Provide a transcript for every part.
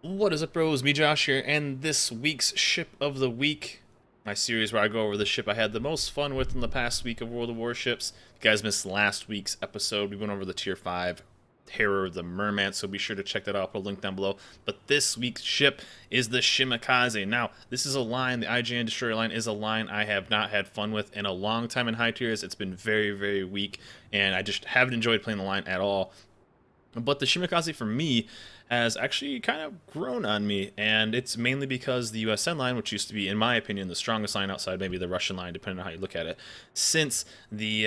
What is up, bros? Me, Josh here, and this week's Ship of the Week, my series where I go over the ship I had the most fun with in the past week of World of Warships. If you guys missed last week's episode, we went over the Tier 5 Terror of the Merman, so be sure to check that out. I'll put a link down below. But this week's ship is the Shimakaze. Now, this is a line, the IGN Destroyer line is a line I have not had fun with in a long time in high tiers. It's been very, very weak, and I just haven't enjoyed playing the line at all. But the Shimakaze for me has actually kind of grown on me, and it's mainly because the USN line, which used to be, in my opinion, the strongest line outside maybe the Russian line, depending on how you look at it, since the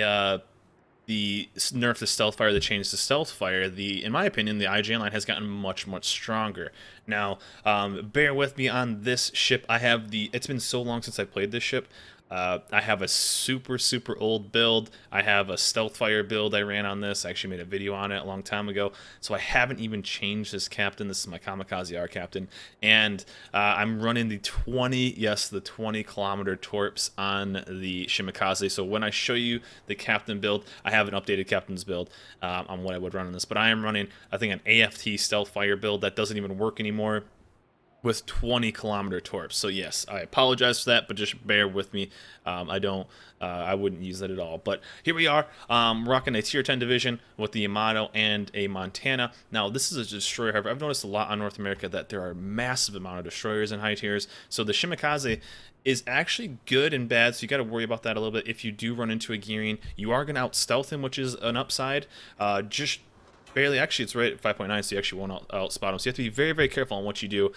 nerf to stealth fire, the change to stealth fire, in my opinion, the IGN line has gotten much, much stronger. Now, bear with me on this ship. It's been so long since I played this ship. I have a super, super old build. I have a stealth fire build I ran on this. I actually made a video on it a long time ago. So I haven't even changed this captain. This is my Kamikaze R captain. And I'm running the 20 kilometer torps on the Shimakaze. So when I show you the captain build, I have an updated captain's build on what I would run on this. But I am running, I think, an AFT stealth fire build that doesn't even work anymore with 20 kilometer torps. So yes, I apologize for that, but just bear with me. I wouldn't use that at all. But here we are, rocking a tier 10 division with the Yamato and a Montana. Now this is a destroyer. However, I've noticed a lot on North America that there are a massive amount of destroyers in high tiers. So the Shimakaze is actually good and bad, so you got to worry about that a little bit. If you do run into a gearing, you are going to out stealth him, which is an upside. Just barely. Actually, it's right at 5.9, so you actually won't outspot him. So you have to be very, very careful on what you do,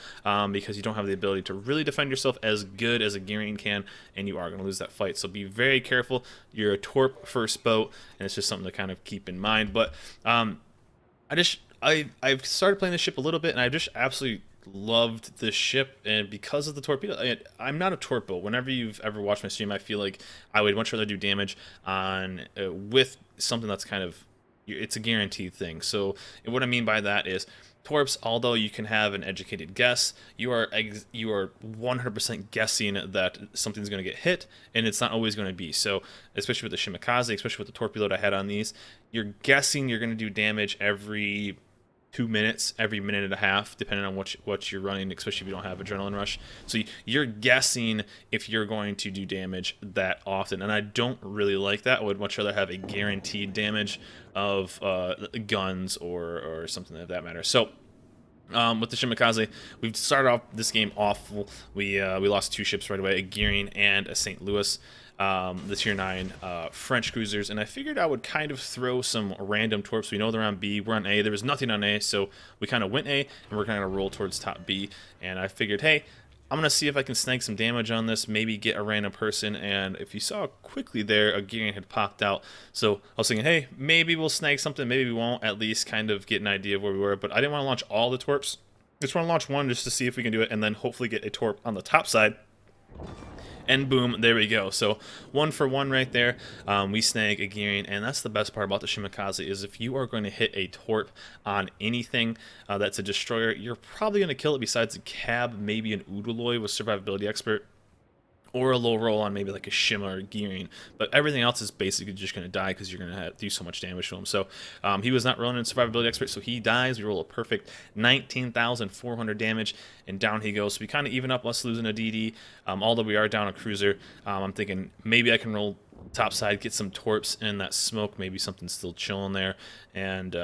because you don't have the ability to really defend yourself as good as a Gearing can, and you are going to lose that fight. So be very careful. You're a Torp first boat, and it's just something to kind of keep in mind. But I've started playing this ship a little bit, and I just absolutely loved this ship, and because of the torpedo, I'm not a torp boat. Whenever you've ever watched my stream, I feel like I would much rather do damage on with something that's kind of, it's a guaranteed thing. So what I mean by that is torps, although you can have an educated guess, you are 100% guessing that something's going to get hit, and it's not always going to be. So especially with the Shimakaze, especially with the torpedo I had on these, you're guessing you're going to do damage every 2 minutes, every minute and a half, depending on what you're running, especially if you don't have adrenaline rush. So you're guessing if you're going to do damage that often, and I don't really like that. I would much rather have a guaranteed damage of guns or something of that matter. So with the Shimakaze, we've started off this game awful. We lost two ships right away, a Gearing and a St. Louis, the tier 9 French cruisers, and I figured I would kind of throw some random torps. We know they're on B, we're on A, there was nothing on A, so we kind of went A, and we're kind of roll towards top B, and I figured, hey, I'm going to see if I can snag some damage on this, maybe get a random person, and if you saw quickly there, a Gearing had popped out. So I was thinking, hey, maybe we'll snag something, maybe we won't, at least kind of get an idea of where we were, but I didn't want to launch all the torps. Just want to launch one just to see if we can do it, and then hopefully get a torp on the top side. And boom, there we go. So 1 for 1 right there. We snag a Gearing, and that's the best part about the Shimakaze is if you are going to hit a torp on anything that's a destroyer, you're probably going to kill it besides a cab, maybe an Udaloy with survivability expert, or a low roll on maybe like a Shima or Gearing, but everything else is basically just going to die because you're going to do so much damage to him. So he was not rolling in survivability expert, so he dies. We roll a perfect 19,400 damage, and down he goes. So we kind of even up us losing a DD, although we are down a cruiser. I'm thinking maybe I can roll topside, get some torps in that smoke, maybe something still chilling there, and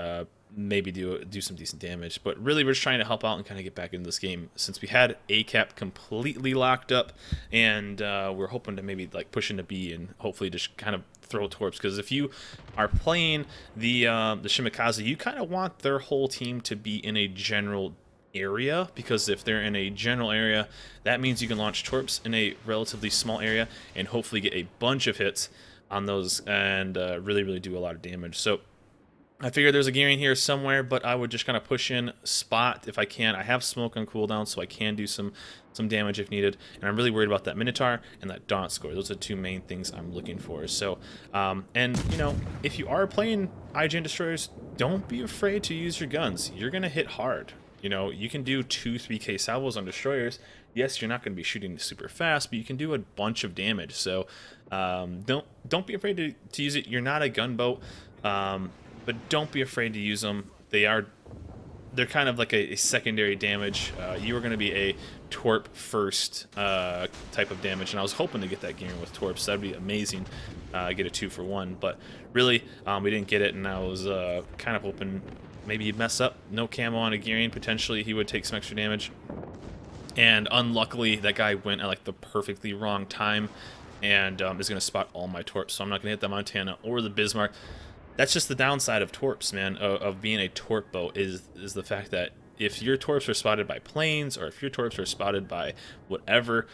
maybe do some decent damage. But really, we're just trying to help out and kind of get back into this game since we had A cap completely locked up, and we're hoping to maybe like push into B and hopefully just kind of throw torps. Because if you are playing the Shimakaze, you kind of want their whole team to be in a general area, because if they're in a general area, that means you can launch torps in a relatively small area and hopefully get a bunch of hits on those and really do a lot of damage. So I figured there's a Gearing here somewhere, but I would just kind of push in spot if I can. I have smoke on cooldown, so I can do some damage if needed. And I'm really worried about that Minotaur and that Daunt score. Those are the two main things I'm looking for. So, and you know, if you are playing IGN destroyers, don't be afraid to use your guns. You're gonna hit hard. You know, you can do 2-3K salvos on destroyers. Yes, you're not going to be shooting super fast, but you can do a bunch of damage. So don't be afraid to use it. You're not a gunboat. But don't be afraid to use them. They are they're kind of like a secondary damage. You were going to be a Torp first type of damage, and I was hoping to get that gearing with Torps. That'd be amazing. Get a 2-for-1, but really we didn't get it, and I was kind of hoping maybe he'd mess up. No camo on a gearing, potentially he would take some extra damage. And unluckily, that guy went at like the perfectly wrong time, and is going to spot all my Torps. So I'm not going to hit the Montana or the Bismarck. That's just the downside of Torps, man, of being a Torp boat, is the fact that if your Torps are spotted by planes, or if your Torps are spotted by whatever,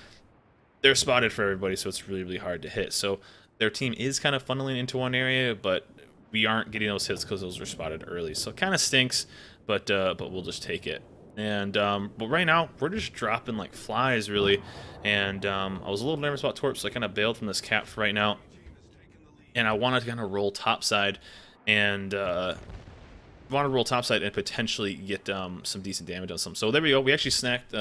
they're spotted for everybody, so it's really, really hard to hit. So their team is kind of funneling into one area, but we aren't getting those hits because those were spotted early. So it kind of stinks, but we'll just take it. And but right now we're just dropping like flies, really. And I was a little nervous about Torps, so I kind of bailed from this cap for right now. And I wanted to kind of roll topside, and potentially get some decent damage on some. So there we go. We actually snagged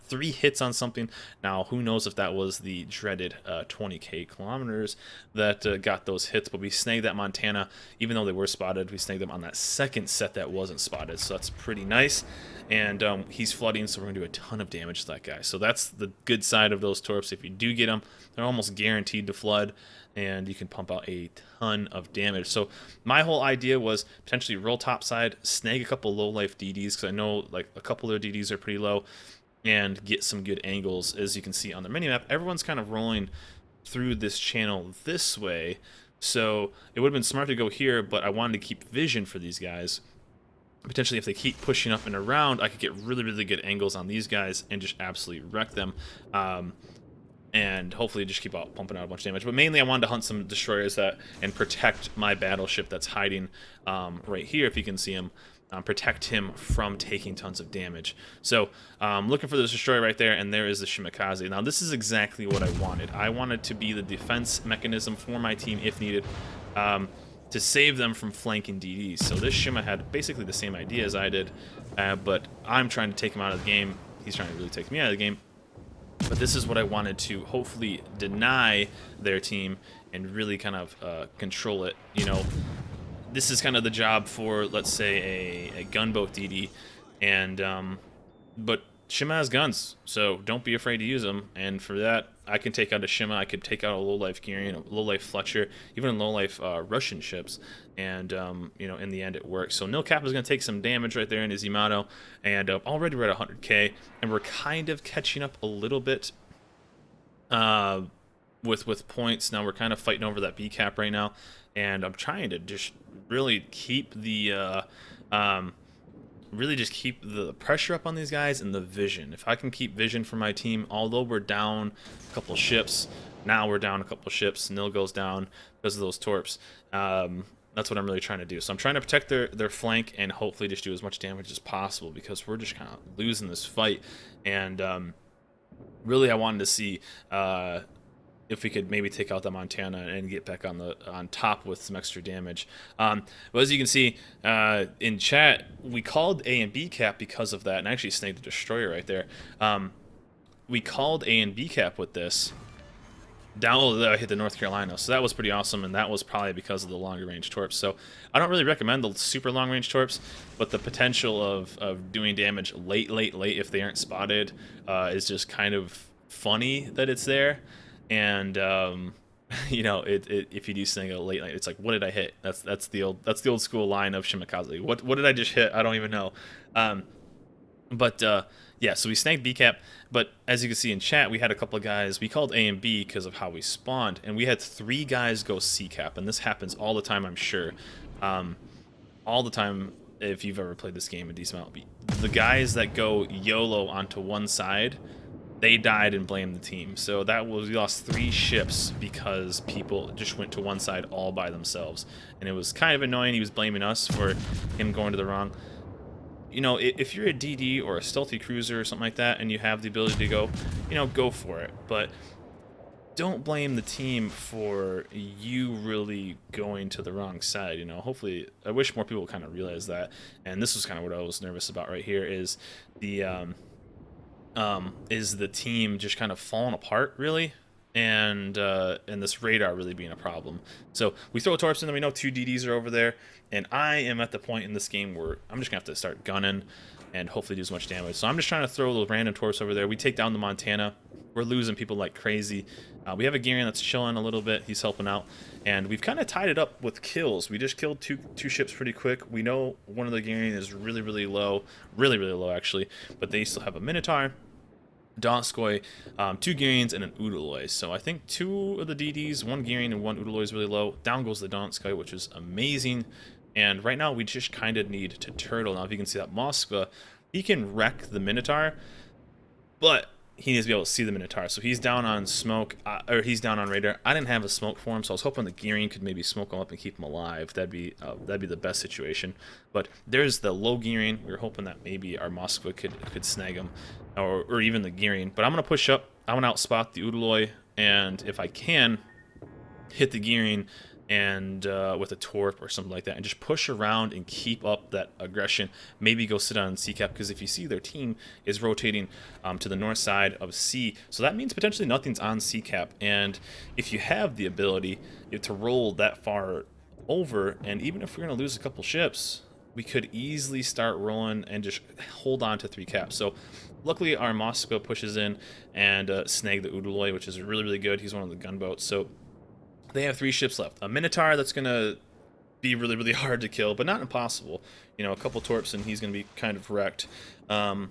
3 hits on something. Now, who knows if that was the dreaded 20k kilometers that got those hits, but we snagged that Montana. Even though they were spotted, we snagged them on that second set that wasn't spotted, so that's pretty nice. And he's flooding, so we're going to do a ton of damage to that guy. So that's the good side of those Torps. If you do get them, they're almost guaranteed to flood, and you can pump out a ton of damage. So my whole idea was potentially roll topside, snag a couple low life DDs, because I know like a couple of their DDs are pretty low, and get some good angles. As you can see on the minimap, everyone's kind of rolling through this channel this way, so it would have been smart to go here, but I wanted to keep vision for these guys. Potentially, if they keep pushing up and around, I could get really, really good angles on these guys and just absolutely wreck them. And hopefully just keep pumping out a bunch of damage. But mainly I wanted to hunt some destroyers and protect my battleship that's hiding right here, if you can see him. Protect him from taking tons of damage. So looking for this destroyer right there, and there is the Shimakaze. Now this is exactly what I wanted. I wanted to be the defense mechanism for my team if needed, to save them from flanking DDs. So this Shima had basically the same idea as I did, but I'm trying to take him out of the game. He's trying to really take me out of the game. But this is what I wanted to hopefully deny their team and really kind of control it. You know, this is kind of the job for, let's say, a gunboat DD, and but Shima has guns, so don't be afraid to use them. And for that, I can take out a Shima, I could take out a low-life Gearing, a low-life Fletcher, even low-life Russian ships, and you know, in the end it works. So Nil Cap is going to take some damage right there in his Yamato, and already we're at 100k, and we're kind of catching up a little bit with points. Now we're kind of fighting over that B cap right now, and I'm trying to just really keep the pressure up on these guys and the vision. If I can keep vision for my team, although we're down a couple ships, now we're down a couple ships, Nil goes down because of those Torps. That's what I'm really trying to do. So I'm trying to protect their flank and hopefully just do as much damage as possible, because we're just kind of losing this fight. And really I wanted to see if we could maybe take out the Montana and get back on top with some extra damage. But as you can see in chat, we called A and B cap because of that, and I actually snagged the destroyer right there. We called A and B cap with this. I hit the North Carolina, so that was pretty awesome, and that was probably because of the longer range Torps. So I don't really recommend the super long range Torps, but the potential of doing damage late if they aren't spotted is just kind of funny that it's there. And you know, if you do something late night, it's like, what did I hit? That's the old school line of Shimakaze. What did I just hit? I don't even know. Yeah, so we snagged B cap, but as you can see in chat, we had a couple of guys. We called A and B because of how we spawned, and we had 3 guys go C cap, and this happens all the time, I'm sure. All the time, if you've ever played this game a decent amount. The guys that go YOLO onto one side, they died and blamed the team. So we lost 3 ships because people just went to one side all by themselves, and it was kind of annoying. He was blaming us for him going to the wrong. You know, if you're a DD or a stealthy cruiser or something like that, and you have the ability to go, you know, go for it. But don't blame the team for you really going to the wrong side. You know, hopefully, I wish more people kind of realize that. And this was kind of what I was nervous about right here, is the team just kind of falling apart, really. and this radar really being a problem. So we throw torps in, then we know 2 DDs are over there, and I am at the point in this game where I'm just gonna have to start gunning and hopefully do as much damage. So I'm just trying to throw the random torps over there. We take down the Montana. We're losing people like crazy. We have a Garion that's chilling a little bit. He's helping out, and we've kind of tied it up with kills. We just killed two ships pretty quick. We know one of the Garion is really low, really low actually, but they still have a Minotaur, Donskoy, 2 Garions, and an Udaloy. So I think 2 of the DDs, 1 Garion and 1 Udaloy is really low. Down goes the Donskoy, which is amazing. And right now we just kind of need to turtle. Now if you can see that Moskva, he can wreck the Minotaur, but he needs to be able to see the Minotaur. So he's down on smoke, or he's down on radar. I didn't have a smoke for him, so I was hoping the Garion could maybe smoke him up and keep him alive. That'd be the best situation. But there's the low Garion. We were hoping that maybe our Moskva could snag him, or even the Garion. But I'm gonna push up. I want to outspot the Udaloy, and if I can, hit the Garion and with a torp or something like that, and just push around and keep up that aggression. Maybe go sit on C cap, because if you see their team is rotating to the north side of C, so that means potentially nothing's on C cap. And if you have the ability to roll that far over, and even if we're going to lose a couple ships, we could easily start rolling and just hold on to 3 caps. So luckily our Moskva pushes in and snag the Udaloy, which is really good. He's one of the gunboats. So they have 3 ships left. A Minotaur that's going to be really hard to kill, but not impossible. You know, a couple torps and he's going to be kind of wrecked. The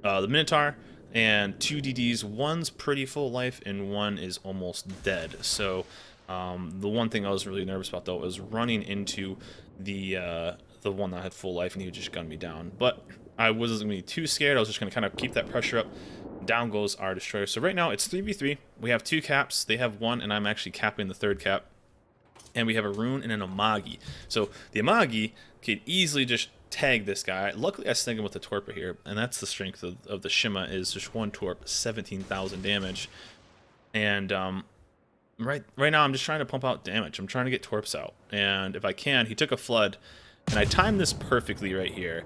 Minotaur and 2 DDs. One's pretty full life and one is almost dead. So the one thing I was really nervous about, though, was running into the one that had full life, and he would just gun me down. But I wasn't going to be too scared. I was just going to kind of keep that pressure up. Down goes our destroyer. So right now it's 3v3. We have 2 caps. They have 1, and I'm actually capping the 3rd cap. And we have a rune and an Amagi. So the Amagi could easily just tag this guy. Luckily I snagged him with the torp here, and that's the strength of the Shima, is just 1 torp, 17,000 damage. And right now I'm just trying to pump out damage. I'm trying to get torps out, and if I can, he took a flood, and I timed this perfectly right here.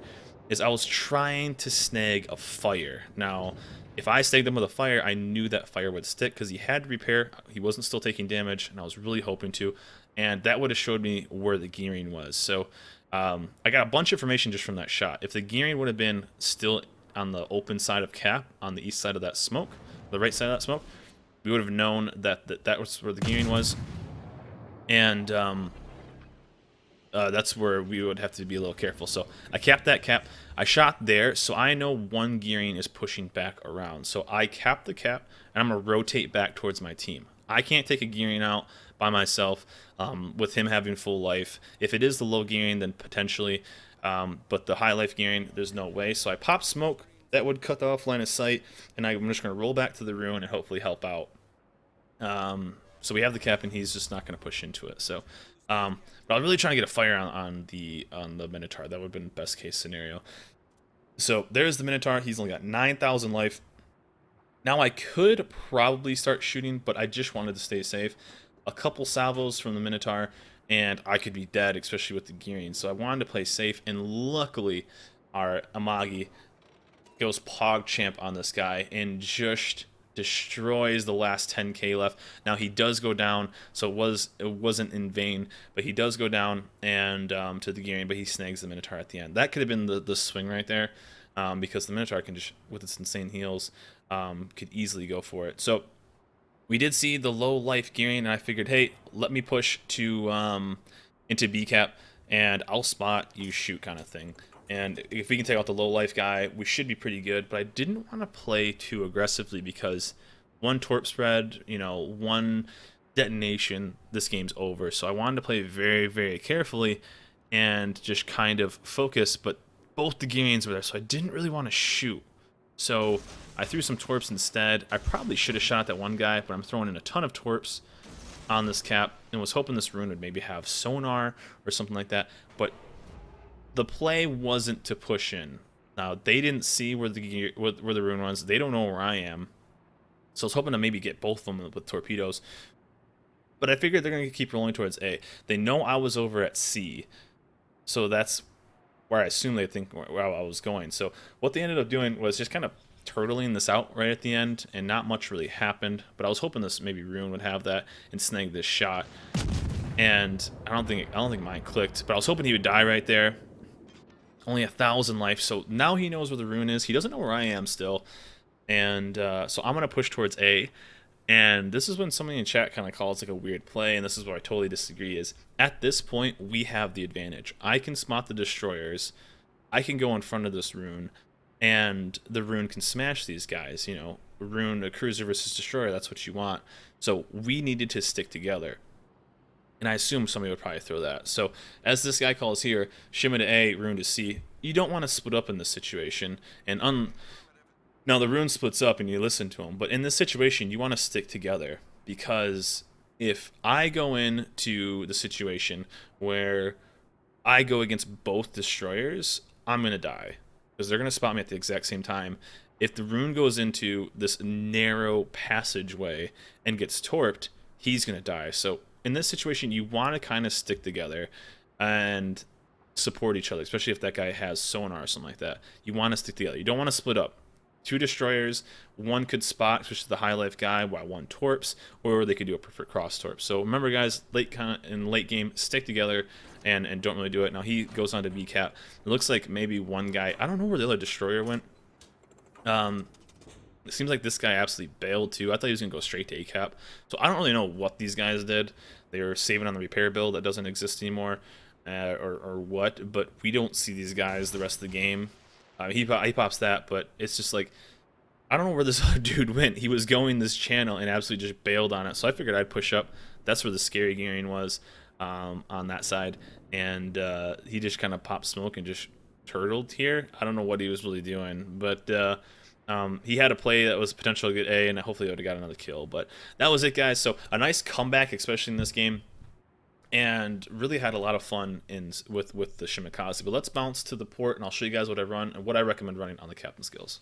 Is I was trying to snag a fire. Now, if I snagged him with a fire, I knew that fire would stick, because he had to repair. He wasn't still taking damage, and I was really hoping to. And that would have showed me where the Garion was. So I got a bunch of information just from that shot. If the Garion would have been still on the open side of cap, on the east side of that smoke, the right side of that smoke, we would have known that was where the Garion was. And that's where we would have to be a little careful. So I capped that cap. I shot there, so I know 1 Garion is pushing back around. So I capped the cap, and I'm going to rotate back towards my team. I can't take a Garion out by myself with him having full life. If it is the low Garion, then potentially. But the high life Garion, there's no way. So I pop smoke. That would cut off line of sight, and I'm just going to roll back to the ruin and hopefully help out. So we have the cap, and he's just not going to push into it. So, but I'm really trying to get a fire on the Minotaur. That would have been best case scenario. So there's the Minotaur. He's only got 9,000 life. Now I could probably start shooting, but I just wanted to stay safe. A couple salvos from the Minotaur, and I could be dead, especially with the Garion. So I wanted to play safe, and luckily our Amagi goes PogChamp on this guy and just destroys the last 10k left. Now he does go down, so it wasn't in vain, but he does go down and to the Garion, but he snags the Minotaur at the end. That could have been the swing right there, because the Minotaur can just, with its insane heals, could easily go for it. So we did see the low life Garion, and I figured, hey, let me push to into B cap, and I'll spot, you shoot kind of thing. And if we can take out the low life guy, we should be pretty good. But I didn't want to play too aggressively, because 1 torp spread, you know, 1 detonation, this game's over. So I wanted to play very carefully and just kind of focus. But both the Garions were there, so I didn't really want to shoot. So I threw some torps instead. I probably should have shot that 1 guy, but I'm throwing in a ton of torps on this cap and was hoping this rune would maybe have sonar or something like that. But the play wasn't to push in. Now, they didn't see where the rune runs. They don't know where I am. So I was hoping to maybe get both of them with torpedoes. But I figured they're going to keep rolling towards A. They know I was over at C. So that's where I assume they think where I was going. So what they ended up doing was just kind of turtling this out right at the end, and not much really happened. But I was hoping this maybe Rune would have that and snag this shot. And I don't think mine clicked, but I was hoping he would die right there. Only 1,000 life, so now he knows where the Rune is. He doesn't know where I am still, and so I'm gonna push towards A. And this is when somebody in chat kind of calls like a weird play, and this is where I totally disagree. Is at this point we have the advantage. I can spot the destroyers. I can go in front of this Rune, and the Rune can smash these guys. You know, Rune, a cruiser versus destroyer. That's what you want. So we needed to stick together. And I assume somebody would probably throw that. So as this guy calls here, Shima to A, Rune to C, you don't want to split up in this situation. And now the Rune splits up and you listen to him, but in this situation you want to stick together, because if I go into the situation where I go against both destroyers, I'm gonna die because they're gonna spot me at the exact same time. If the Rune goes into this narrow passageway and gets torped, he's gonna die. So in this situation, you want to kind of stick together and support each other, especially if that guy has sonar or something like that. You want to stick together. You don't want to split up. Two destroyers, one could spot, especially the high life guy, while one torps, or they could do a perfect cross torp. So remember, guys, in late game, stick together and don't really do it. Now he goes on to B cap. It looks like maybe one guy. I don't know where the other destroyer went. It seems like this guy absolutely bailed too. I thought he was going to go straight to A-cap. So I don't really know what these guys did. They were saving on the repair build that doesn't exist anymore, or what. But we don't see these guys the rest of the game. He pops that, but it's just like, I don't know where this other dude went. He was going this channel and absolutely just bailed on it. So I figured I'd push up. That's where the scary gearing was, on that side. And he just kind of popped smoke and just turtled here. I don't know what he was really doing, but he had a play that was potentially a good A, and hopefully he would have got another kill. But that was it, guys. So a nice comeback, especially in this game, and really had a lot of fun with the Shimakaze. But let's bounce to the port, and I'll show you guys what I run and what I recommend running on the captain skills.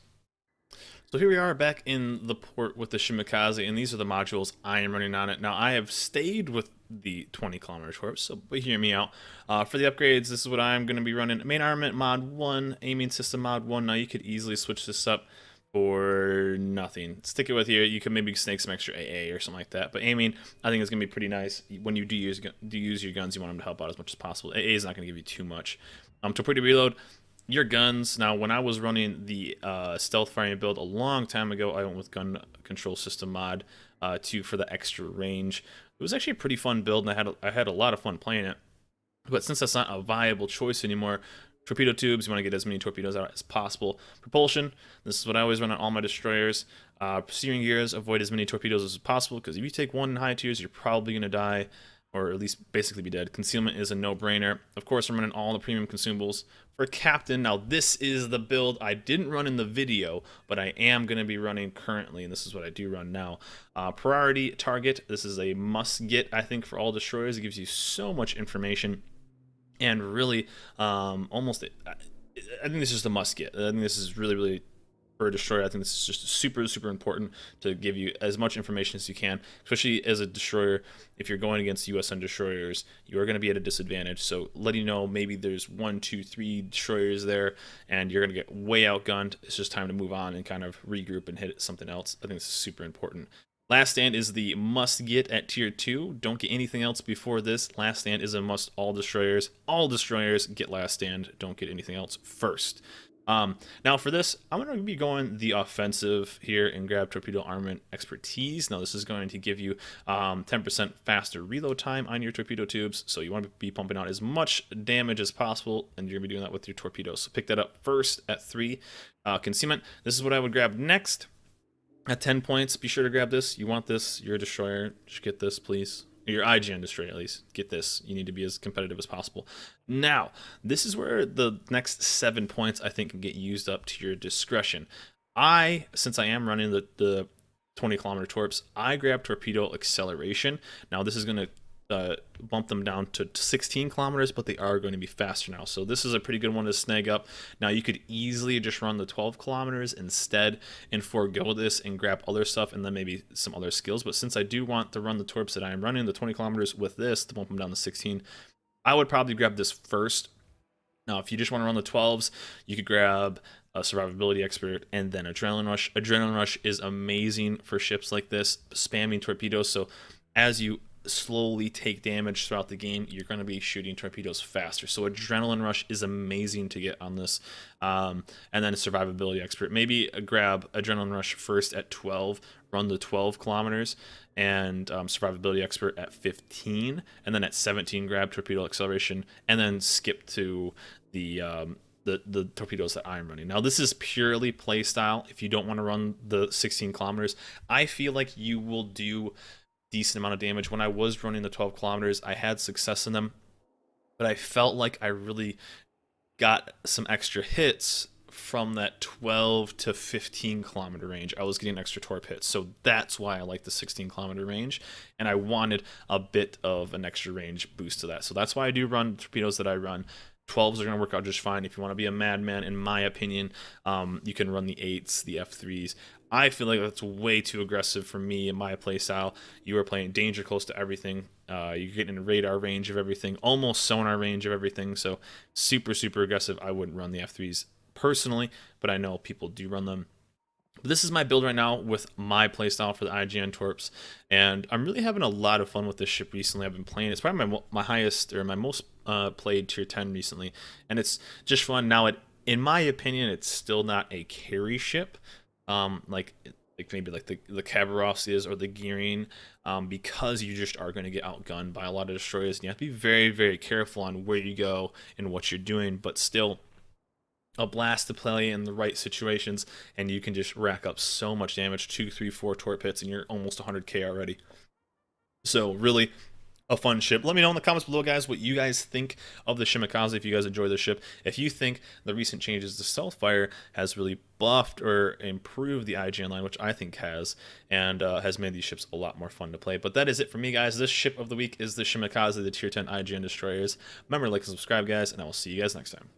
So here we are back in the port with the Shimakaze, and these are the modules I am running on it. Now, I have stayed with the 20-kilometer torps, so hear me out. For the upgrades, this is what I'm going to be running. Main armament mod 1, aiming system mod 1. Now, you could easily switch this up for nothing. Stick it with here. You can maybe snake some extra AA or something like that. But aiming, I think, is going to be pretty nice. When you do use your guns, you want them to help out as much as possible. AA is not going to give you too much. Torpedo reload. Your guns. Now, when I was running the stealth firing build a long time ago, I went with gun control system mod 2 for the extra range. It was actually a pretty fun build, and I had a lot of fun playing it. But since that's not a viable choice anymore, torpedo tubes, you want to get as many torpedoes out as possible. Propulsion, this is what I always run on all my destroyers. Steering gears, avoid as many torpedoes as possible, because if you take one in high tiers, you're probably going to die, or at least basically be dead. Concealment is a no-brainer. Of course, I'm running all the premium consumables. For Captain, now this is the build I didn't run in the video, but I am going to be running currently, and this is what I do run now. Priority target, this is a must-get, I think, for all destroyers. It gives you so much information. And really, almost, I think this is the must-get. I think this is really, really, for a destroyer, I think this is just super, super important to give you as much information as you can, especially as a destroyer. If you're going against USN destroyers, you are going to be at a disadvantage. So letting you know maybe there's 1, 2, 3 destroyers there, and you're going to get way outgunned. It's just time to move on and kind of regroup and hit something else. I think this is super important. Last Stand is the must get at tier 2. Don't get anything else before this. Last Stand is a must. All destroyers get Last Stand. Don't get anything else first. Now for this, I'm going to be going the offensive here and grab Torpedo Armament Expertise. Now this is going to give you 10% faster reload time on your torpedo tubes, so you want to be pumping out as much damage as possible, and you're going to be doing that with your torpedoes. So pick that up first at 3. Concealment, this is what I would grab next. At 10 points, be sure to grab this. You want this. You're a destroyer. Just get this, please. Your IGN destroyer, at least. Get this. You need to be as competitive as possible. Now, this is where the next 7 points, I think, can get used up to your discretion. Since I am running the 20-kilometer torps, I grab Torpedo Acceleration. Now, this is going to bump them down to 16 kilometers, but they are going to be faster now. So this is a pretty good one to snag up. Now you could easily just run the 12 kilometers instead and forego this and grab other stuff and then maybe some other skills. But since I do want to run the torps that I am running, the 20 kilometers with this to bump them down to 16, I would probably grab this first. Now, if you just want to run the 12s, you could grab a survivability expert and then adrenaline rush. Adrenaline rush is amazing for ships like this, spamming torpedoes. So as you slowly take damage throughout the game, you're going to be shooting torpedoes faster. So adrenaline rush is amazing to get on this. And then a survivability expert. Maybe grab adrenaline rush first at 12, run the 12 kilometers, and survivability expert at 15, and then at 17 grab torpedo acceleration, and then skip to the torpedoes that I'm running. Now, this is purely play style. If you don't want to run the 16 kilometers, I feel like you will do decent amount of damage. When I was running the 12 kilometers, I had success in them, but I felt like I really got some extra hits from that 12 to 15 kilometer range. I was getting extra torp hits, so that's why I like the 16 kilometer range, and I wanted a bit of an extra range boost to that. So that's why I do run torpedoes that I run. 12s are going to work out just fine. If you want to be a madman, in my opinion, you can run the 8s, the F3s. I feel like that's way too aggressive for me and my playstyle. You are playing danger close to everything. You're getting in radar range of everything, almost sonar range of everything. So super, super aggressive. I wouldn't run the F3s personally, but I know people do run them. But this is my build right now with my playstyle for the IGN Torps, and I'm really having a lot of fun with this ship recently. I've been playing. It's probably my highest or my most played tier 10 recently, and it's just fun. Now, in my opinion, it's still not a carry ship, like maybe like the Khabarovsk is or the Gearing, because you just are going to get outgunned by a lot of destroyers, and you have to be very, very careful on where you go and what you're doing. But still, a blast to play in the right situations, and you can just rack up so much damage, 2, 3, 4 torp hits, and you're almost 100k already. So really a fun ship. Let me know in the comments below, guys, what you guys think of the Shimakaze, if you guys enjoy the ship. If you think the recent changes to Stealthfire has really buffed or improved the IGN line, which I think has, and has made these ships a lot more fun to play. But that is it for me, guys. This ship of the week is the Shimakaze, the tier 10 IGN destroyers. Remember, like and subscribe, guys, and I will see you guys next time.